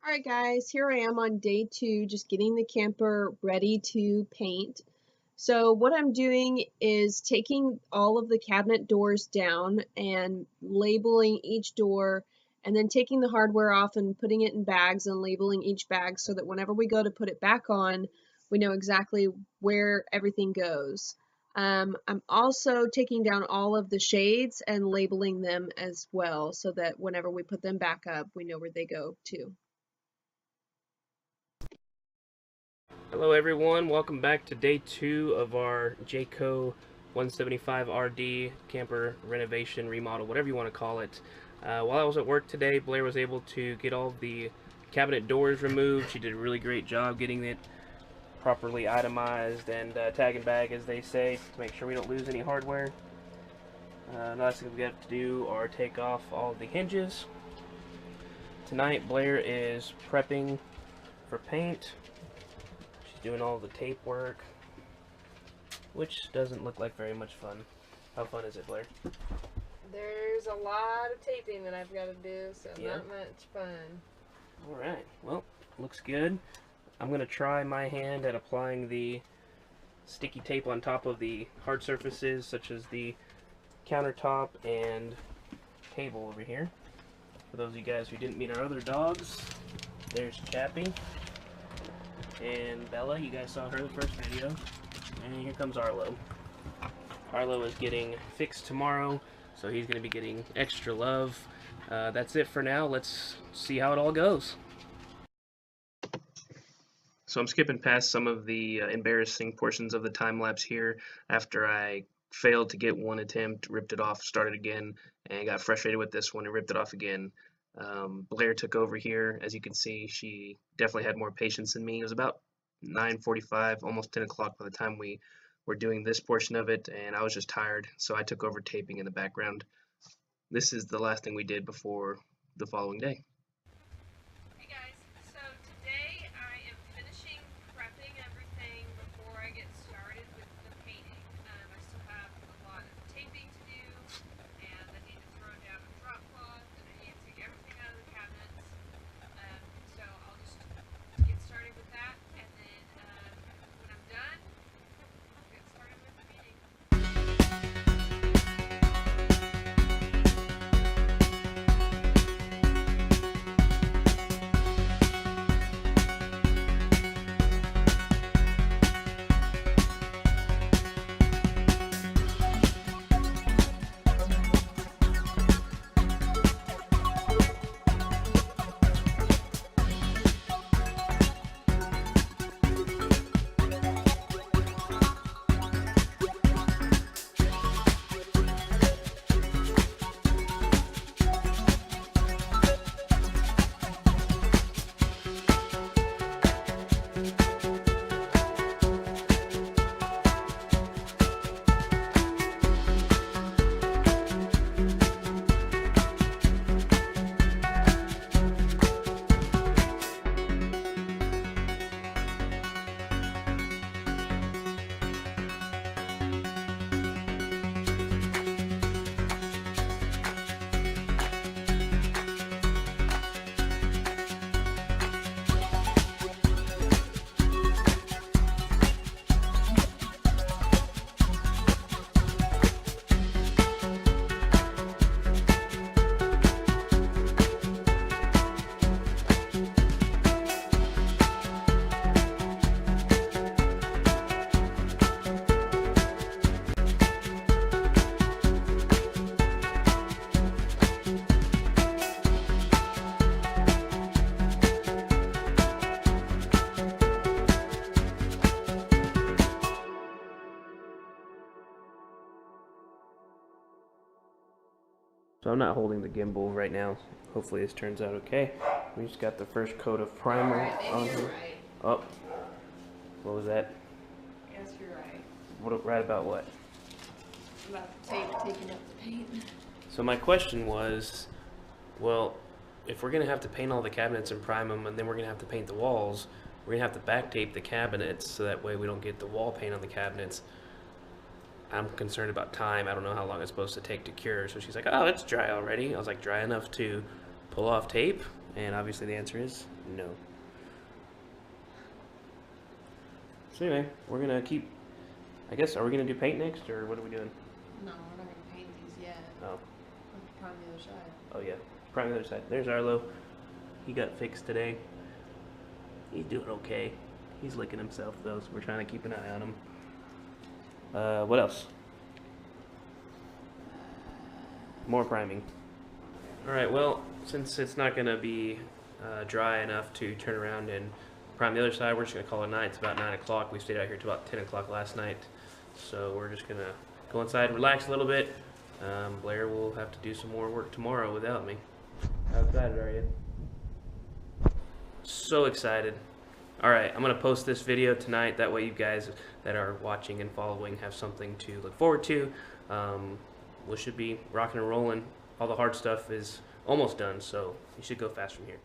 Alright guys, here I am on day 2, just getting the camper ready to paint. So what I'm doing is taking all of the cabinet doors down and labeling each door, and then taking the hardware off and putting it in bags and labeling each bag so that whenever we go to put it back on, we know exactly where everything goes. I'm also taking down all of the shades and labeling them as well so that whenever we put them back up, we know where they go to. Hello everyone, welcome back to day 2 of our Jayco 175RD camper renovation, remodel, whatever you want to call it. While I was at work today, Blair was able to get all the cabinet doors removed. She did a really great job getting it properly itemized and tag and bag, as they say, to make sure we don't lose any hardware. The last thing we have to do are take off all the hinges. Tonight Blair is prepping for paint. Doing all the tape work, which doesn't look like very much fun. How fun is it, Blair? There's a lot of taping that I've got to do, so Yeah. not much fun. Alright, well, looks good. I'm going to try my hand at applying the sticky tape on top of the hard surfaces, such as the countertop and table over here. For those of you guys who didn't meet our other dogs, there's Chappie. And Bella, you guys saw her in the first video. And here comes Arlo. Arlo is getting fixed tomorrow, so he's going to be getting extra love. That's it for now. Let's see how it all goes. So I'm skipping past some of the embarrassing portions of the time lapse here after I failed to get one attempt, ripped it off, started again, and got frustrated with this one and ripped it off again. Blair took over here. As you can see, she definitely had more patience than me. It was about 9:45, almost 10 o'clock by the time we were doing this portion of it, and I was just tired, so I took over taping in the background. This is the last thing we did before the following day. Hey guys, so today I am finishing prepping everything before I get started with the painting. I still have a lot of taping to do, and I need to throw down a drop cloth, and I need to take everything out of the cabinets. So I'll just get started with that, and then when I'm done, I'll get started with the painting. So I'm not holding the gimbal right now. Hopefully this turns out okay. We just got the first coat of primer on here. Right. Oh, what was that? Yes, you're right. What, right about what? About the tape taking up the paint. So my question was, well, if we're going to have to paint all the cabinets and prime them, and then we're going to have to paint the walls, we're going to have to back tape the cabinets so that way we don't get the wall paint on the cabinets. I'm concerned about time. I don't know how long it's supposed to take to cure. So she's like, oh, it's dry already. I was like, dry enough to pull off tape? And obviously the answer is no. So anyway, we're gonna keep, I guess, are we gonna do paint next, or what are we doing? No, we're not gonna paint these yet. Oh. We'll have to prime the other side. Oh yeah, prime the other side. There's Arlo. He got fixed today. He's doing okay. He's licking himself though, so we're trying to keep an eye on him. What else? More priming. Alright, well, since it's not going to be dry enough to turn around and prime the other side, we're just going to call it a night. It's about 9 o'clock. We stayed out here till about 10 o'clock last night. So we're just going to go inside and relax a little bit. Blair will have to do some more work tomorrow without me. How excited are you? So excited. Alright, I'm going to post this video tonight. That way you guys that are watching and following have something to look forward to. We should be rocking and rolling. All the hard stuff is almost done, so you should go fast from here.